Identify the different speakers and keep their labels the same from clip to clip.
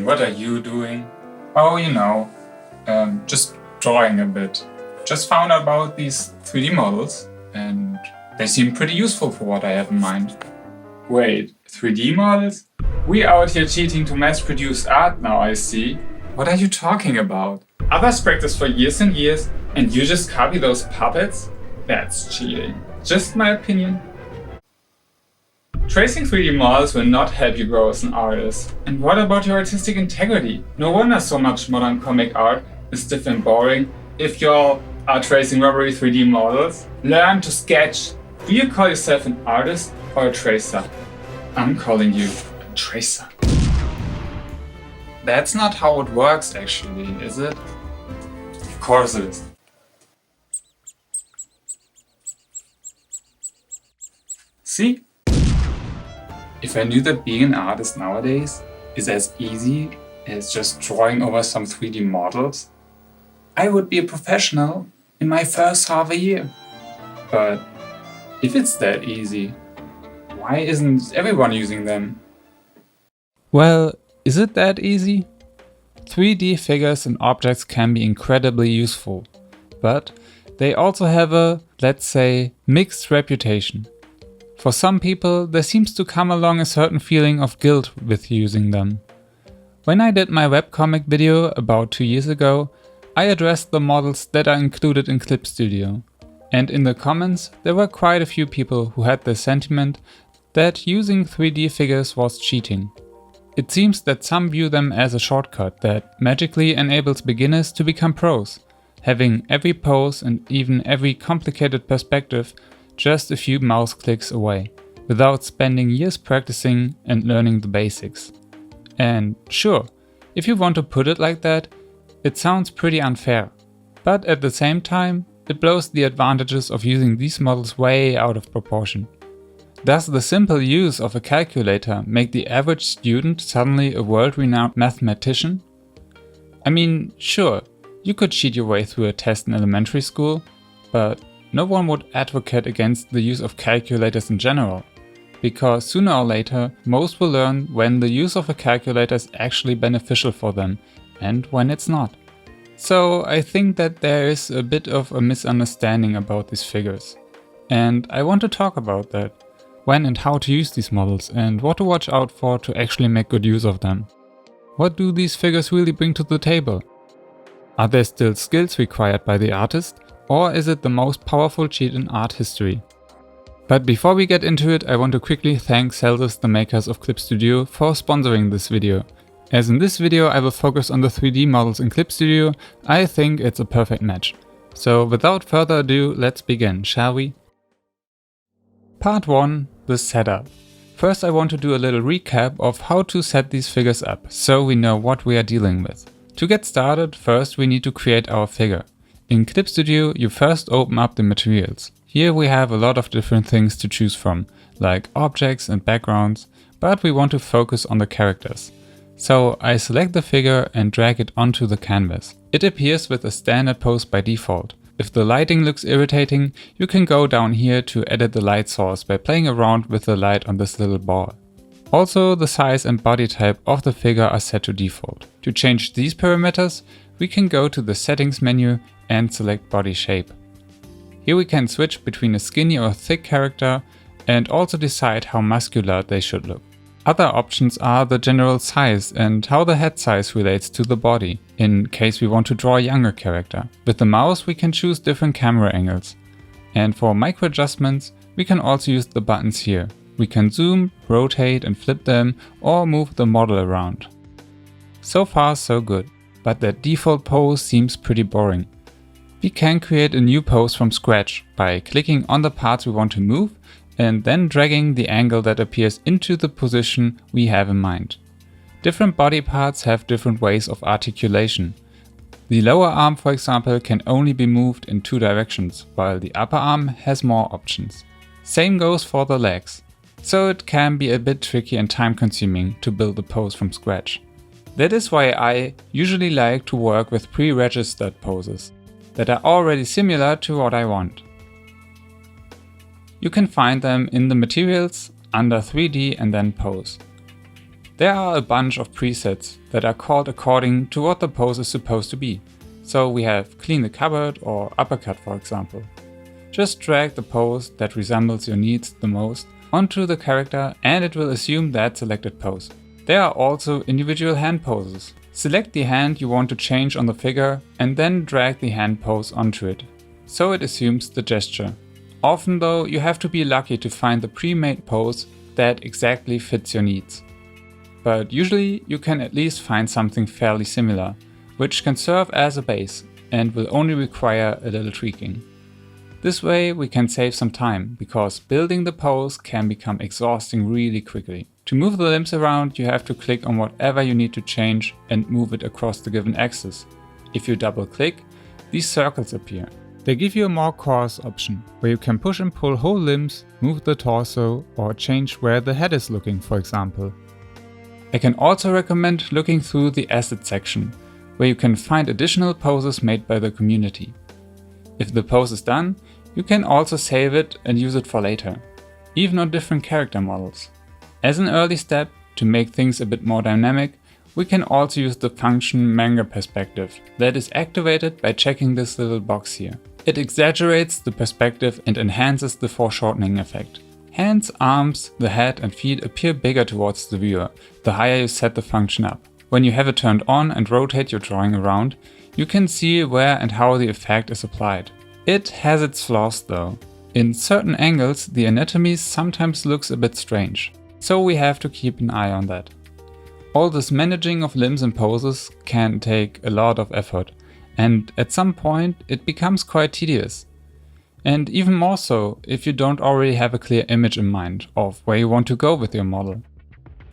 Speaker 1: And what are you doing? Oh, just drawing a bit. Just found out about these 3D models and they seem pretty useful for what I have in mind. Wait, 3D models? We out here cheating to mass-produce art now, I see. What are you talking about? Others practice for years and years and you just copy those puppets? That's cheating. Just my opinion. Tracing 3D models will not help you grow as an artist. And what about your artistic integrity? No wonder so much modern comic art is stiff and boring if you all are tracing rubbery 3D models. Learn to sketch. Do you call yourself an artist or a tracer? I'm calling you a tracer. That's not how it works actually, is it? Of course it is. See? If I knew that being an artist nowadays is as easy as just drawing over some 3D models, I would be a professional in my first half a year. But if it's that easy, why isn't everyone using them?
Speaker 2: Well, is it that easy? 3D figures and objects can be incredibly useful, but they also have a, let's say, mixed reputation. For some people, there seems to come along a certain feeling of guilt with using them. When I did my webcomic video about 2 years ago, I addressed the models that are included in Clip Studio. And in the comments, there were quite a few people who had the sentiment that using 3D figures was cheating. It seems that some view them as a shortcut that magically enables beginners to become pros, having every pose and even every complicated perspective just a few mouse clicks away, without spending years practicing and learning the basics. And sure, if you want to put it like that, it sounds pretty unfair. But at the same time, it blows the advantages of using these models way out of proportion. Does the simple use of a calculator make the average student suddenly a world-renowned mathematician? I mean, sure, you could cheat your way through a test in elementary school, but no one would advocate against the use of calculators in general, because sooner or later most will learn when the use of a calculator is actually beneficial for them and when it's not. So I think that there is a bit of a misunderstanding about these figures. And I want to talk about that. When and how to use these models and what to watch out for to actually make good use of them. What do these figures really bring to the table? Are there still skills required by the artist? Or is it the most powerful cheat in art history? But before we get into it, I want to quickly thank Celsius, the makers of Clip Studio, for sponsoring this video. As in this video I will focus on the 3D models in Clip Studio, I think it's a perfect match. So without further ado, let's begin, shall we? Part 1. The setup. First I want to do a little recap of how to set these figures up, so we know what we are dealing with. To get started, first we need to create our figure. In Clip Studio, you first open up the materials. Here we have a lot of different things to choose from, like objects and backgrounds, but we want to focus on the characters. So I select the figure and drag it onto the canvas. It appears with a standard pose by default. If the lighting looks irritating, you can go down here to edit the light source by playing around with the light on this little ball. Also, the size and body type of the figure are set to default. To change these parameters, we can go to the settings menu and select body shape. Here we can switch between a skinny or thick character and also decide how muscular they should look. Other options are the general size and how the head size relates to the body, in case we want to draw a younger character. With the mouse we can choose different camera angles. And for micro adjustments we can also use the buttons here. We can zoom, rotate and flip them or move the model around. So far so good, but that default pose seems pretty boring. We can create a new pose from scratch by clicking on the parts we want to move and then dragging the angle that appears into the position we have in mind. Different body parts have different ways of articulation. The lower arm, for example, can only be moved in 2 directions, while the upper arm has more options. Same goes for the legs. So it can be a bit tricky and time consuming to build a pose from scratch. That is why I usually like to work with pre-registered poses that are already similar to what I want. You can find them in the materials, under 3D and then pose. There are a bunch of presets that are called according to what the pose is supposed to be. So we have clean the cupboard or uppercut, for example. Just drag the pose that resembles your needs the most onto the character and it will assume that selected pose. There are also individual hand poses. Select the hand you want to change on the figure and then drag the hand pose onto it, so it assumes the gesture. Often though, you have to be lucky to find the pre-made pose that exactly fits your needs. But usually you can at least find something fairly similar, which can serve as a base and will only require a little tweaking. This way we can save some time, because building the pose can become exhausting really quickly. To move the limbs around, you have to click on whatever you need to change and move it across the given axis. If you double click, these circles appear. They give you a more coarse option, where you can push and pull whole limbs, move the torso, or change where the head is looking, for example. I can also recommend looking through the asset section, where you can find additional poses made by the community. If the pose is done, you can also save it and use it for later, even on different character models. As an early step, to make things a bit more dynamic, we can also use the function manga perspective that is activated by checking this little box here. It exaggerates the perspective and enhances the foreshortening effect. Hands, arms, the head and feet appear bigger towards the viewer, the higher you set the function up. When you have it turned on and rotate your drawing around, you can see where and how the effect is applied. It has its flaws though. In certain angles, the anatomy sometimes looks a bit strange, so we have to keep an eye on that. All this managing of limbs and poses can take a lot of effort, and at some point it becomes quite tedious. And even more so if you don't already have a clear image in mind of where you want to go with your model.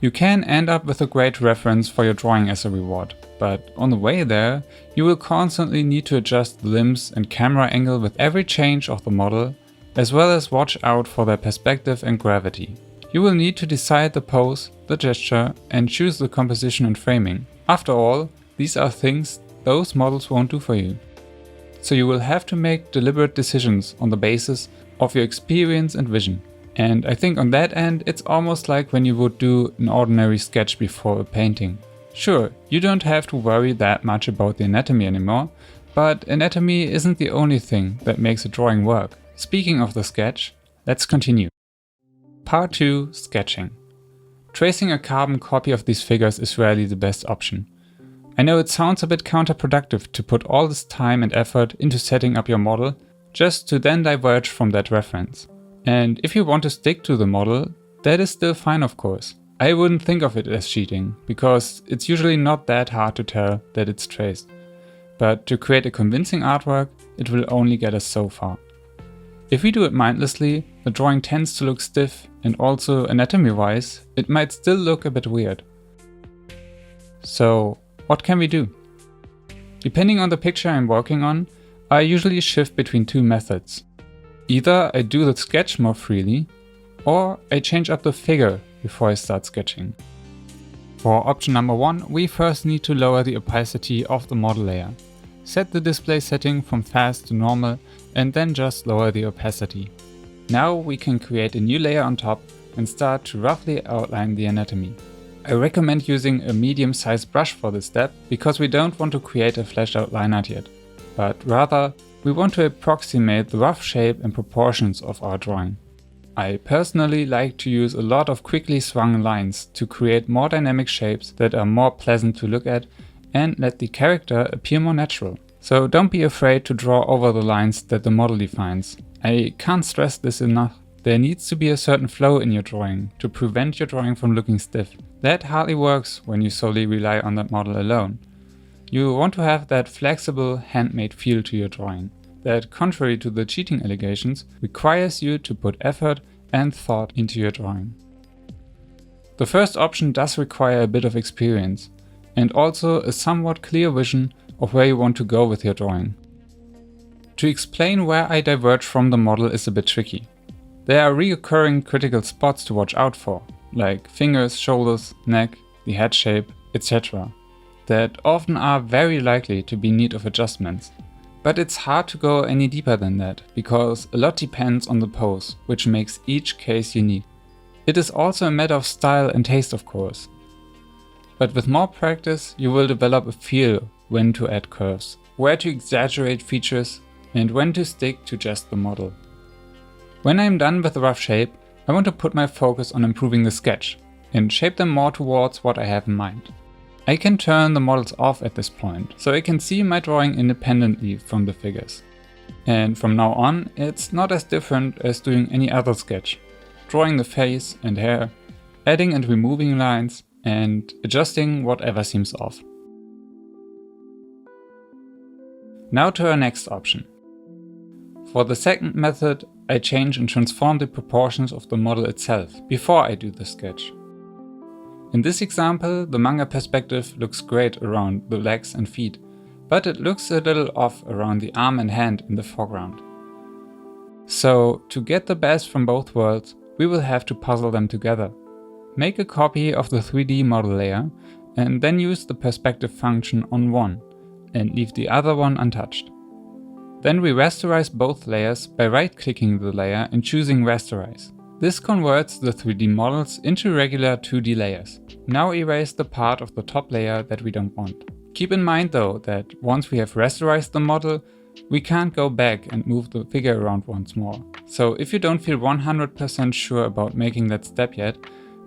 Speaker 2: You can end up with a great reference for your drawing as a reward, but on the way there, you will constantly need to adjust the limbs and camera angle with every change of the model, as well as watch out for their perspective and gravity. You will need to decide the pose, the gesture, and choose the composition and framing. After all, these are things those models won't do for you. So you will have to make deliberate decisions on the basis of your experience and vision. And I think on that end, it's almost like when you would do an ordinary sketch before a painting. Sure, you don't have to worry that much about the anatomy anymore, but anatomy isn't the only thing that makes a drawing work. Speaking of the sketch, let's continue. Part 2: Sketching. Tracing a carbon copy of these figures is rarely the best option. I know it sounds a bit counterproductive to put all this time and effort into setting up your model, just to then diverge from that reference. And if you want to stick to the model, that is still fine of course. I wouldn't think of it as cheating, because it's usually not that hard to tell that it's traced. But to create a convincing artwork, it will only get us so far. If we do it mindlessly, the drawing tends to look stiff, and also anatomy-wise, it might still look a bit weird. So, what can we do? Depending on the picture I'm working on, I usually shift between two methods. Either I do the sketch more freely, or I change up the figure before I start sketching. For option number 1, we first need to lower the opacity of the model layer. Set the display setting from fast to normal and then just lower the opacity. Now we can create a new layer on top and start to roughly outline the anatomy. I recommend using a medium-sized brush for this step, because we don't want to create a fleshed out line art yet, but rather we want to approximate the rough shape and proportions of our drawing. I personally like to use a lot of quickly swung lines to create more dynamic shapes that are more pleasant to look at and let the character appear more natural. So don't be afraid to draw over the lines that the model defines. I can't stress this enough. There needs to be a certain flow in your drawing to prevent your drawing from looking stiff. That hardly works when you solely rely on that model alone. You want to have that flexible, handmade feel to your drawing that, contrary to the cheating allegations, requires you to put effort and thought into your drawing. The first option does require a bit of experience, and also a somewhat clear vision of where you want to go with your drawing. To explain where I diverge from the model is a bit tricky. There are recurring critical spots to watch out for, like fingers, shoulders, neck, the head shape, etc., that often are very likely to be in need of adjustments. But it's hard to go any deeper than that, because a lot depends on the pose, which makes each case unique. It is also a matter of style and taste, of course. but with more practice you will develop a feel when to add curves, where to exaggerate features, and when to stick to just the model. When I'm done with the rough shape, I want to put my focus on improving the sketch and shape them more towards what I have in mind. I can turn the models off at this point, so I can see my drawing independently from the figures. And from now on, it's not as different as doing any other sketch. Drawing the face and hair, adding and removing lines, and adjusting whatever seems off. Now to our next option. For the second method, I change and transform the proportions of the model itself before I do the sketch. In this example, the manga perspective looks great around the legs and feet, but it looks a little off around the arm and hand in the foreground. So, to get the best from both worlds, we will have to puzzle them together. Make a copy of the 3D model layer and then use the perspective function on one and leave the other one untouched. Then we rasterize both layers by right-clicking the layer and choosing Rasterize. This converts the 3D models into regular 2D layers. Now erase the part of the top layer that we don't want. Keep in mind though that once we have rasterized the model, we can't go back and move the figure around once more. So if you don't feel 100% sure about making that step yet,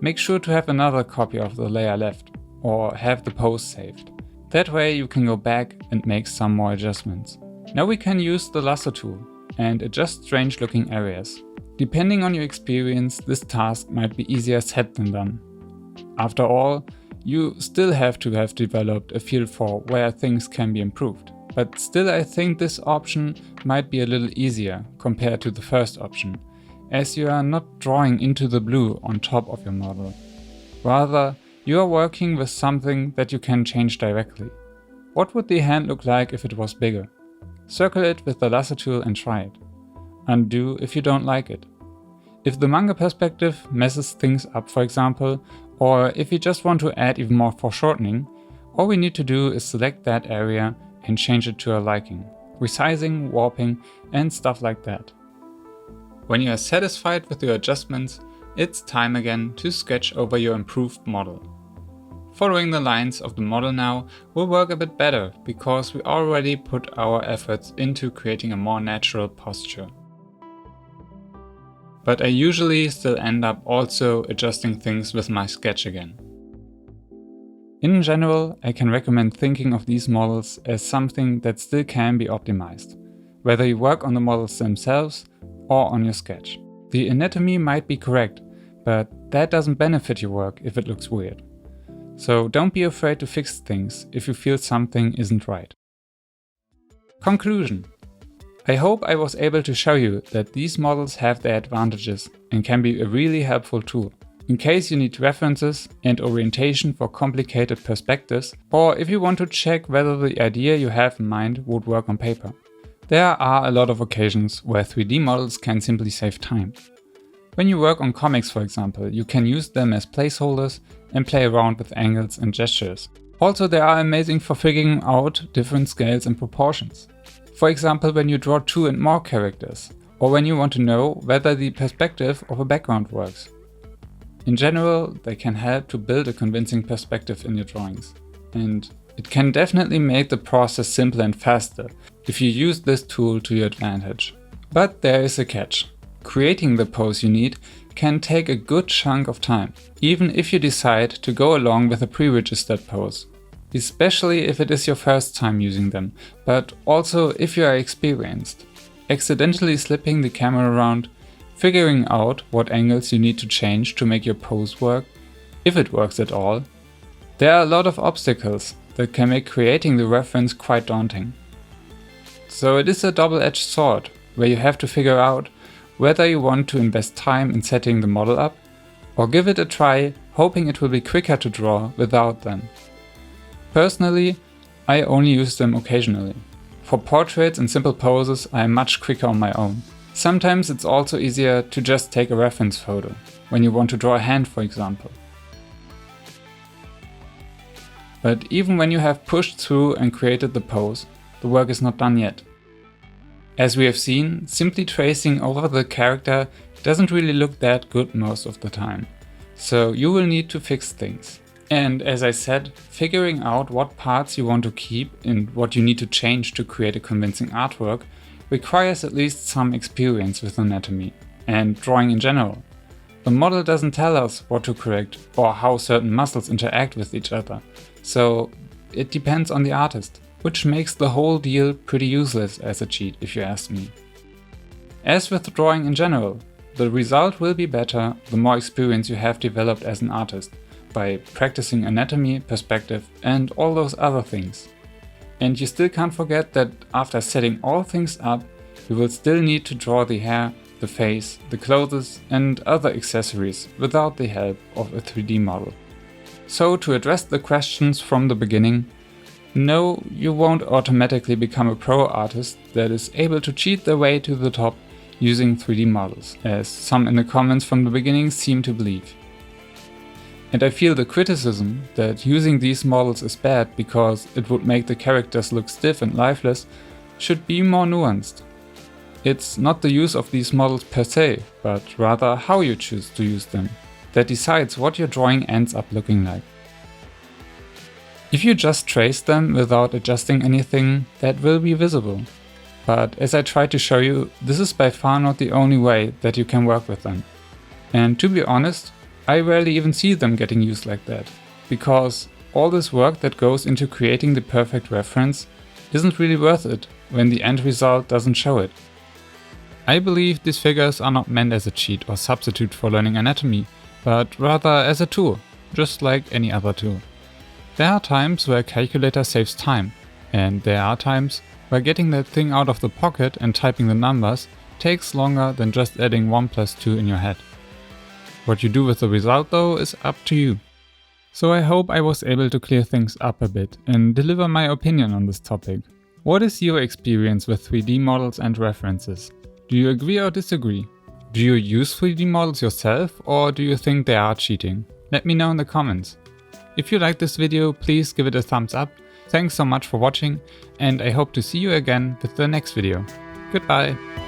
Speaker 2: make sure to have another copy of the layer left, or have the pose saved. That way you can go back and make some more adjustments. Now we can use the lasso tool and adjust strange looking areas. Depending on your experience, this task might be easier said than done. After all, you still have to have developed a feel for where things can be improved. But still I think this option might be a little easier compared to the first option, as you are not drawing into the blue on top of your model. Rather, you are working with something that you can change directly. What would the hand look like if it was bigger? Circle it with the lasso tool and try it. Undo if you don't like it. If the manga perspective messes things up, for example, or if you just want to add even more foreshortening, all we need to do is select that area and change it to our liking, resizing, warping, and stuff like that. When you are satisfied with your adjustments, it's time again to sketch over your improved model. Following the lines of the model now will work a bit better because we already put our efforts into creating a more natural posture. But I usually still end up also adjusting things with my sketch again. In general, I can recommend thinking of these models as something that still can be optimized, whether you work on the models themselves or on your sketch. The anatomy might be correct, but that doesn't benefit your work if it looks weird. So don't be afraid to fix things if you feel something isn't right. Conclusion. I hope I was able to show you that these models have their advantages and can be a really helpful tool, in case you need references and orientation for complicated perspectives, or if you want to check whether the idea you have in mind would work on paper. There are a lot of occasions where 3D models can simply save time. When you work on comics, for example, you can use them as placeholders and play around with angles and gestures. Also, they are amazing for figuring out different scales and proportions. For example, when you draw 2 and more characters, or when you want to know whether the perspective of a background works. In general, they can help to build a convincing perspective in your drawings. And it can definitely make the process simpler and faster if you use this tool to your advantage. But there is a catch. Creating the pose you need can take a good chunk of time, even if you decide to go along with a pre-registered pose. Especially if it is your first time using them, but also if you are experienced. Accidentally slipping the camera around, figuring out what angles you need to change to make your pose work, if it works at all. There are a lot of obstacles that can make creating the reference quite daunting. So it is a double-edged sword, where you have to figure out whether you want to invest time in setting the model up, or give it a try hoping it will be quicker to draw without them. Personally, I only use them occasionally. For portraits and simple poses, I am much quicker on my own. Sometimes it's also easier to just take a reference photo, when you want to draw a hand, for example. But even when you have pushed through and created the pose, the work is not done yet. As we have seen, simply tracing over the character doesn't really look that good most of the time. So you will need to fix things. And as I said, figuring out what parts you want to keep and what you need to change to create a convincing artwork requires at least some experience with anatomy and drawing in general. The model doesn't tell us what to correct or how certain muscles interact with each other, so it depends on the artist, which makes the whole deal pretty useless as a cheat if you ask me. As with drawing in general, the result will be better the more experience you have developed as an artist, by practicing anatomy, perspective and all those other things. And you still can't forget that after setting all things up, you will still need to draw the hair, the face, the clothes and other accessories without the help of a 3D model. So to address the questions from the beginning, no, you won't automatically become a pro artist that is able to cheat their way to the top using 3D models, as some in the comments from the beginning seem to believe. And I feel the criticism that using these models is bad because it would make the characters look stiff and lifeless should be more nuanced. It's not the use of these models per se, but rather how you choose to use them, that decides what your drawing ends up looking like. If you just trace them without adjusting anything, that will be visible. But as I tried to show you, this is by far not the only way that you can work with them. And to be honest, I rarely even see them getting used like that, because all this work that goes into creating the perfect reference isn't really worth it when the end result doesn't show it. I believe these figures are not meant as a cheat or substitute for learning anatomy, but rather as a tool, just like any other tool. There are times where a calculator saves time, and there are times where getting that thing out of the pocket and typing the numbers takes longer than just adding 1 + 2 in your head. What you do with the result though is up to you. So I hope I was able to clear things up a bit and deliver my opinion on this topic. What is your experience with 3D models and references? Do you agree or disagree? Do you use 3D models yourself or do you think they are cheating? Let me know in the comments. If you liked this video, please give it a thumbs up. Thanks so much for watching and I hope to see you again with the next video. Goodbye!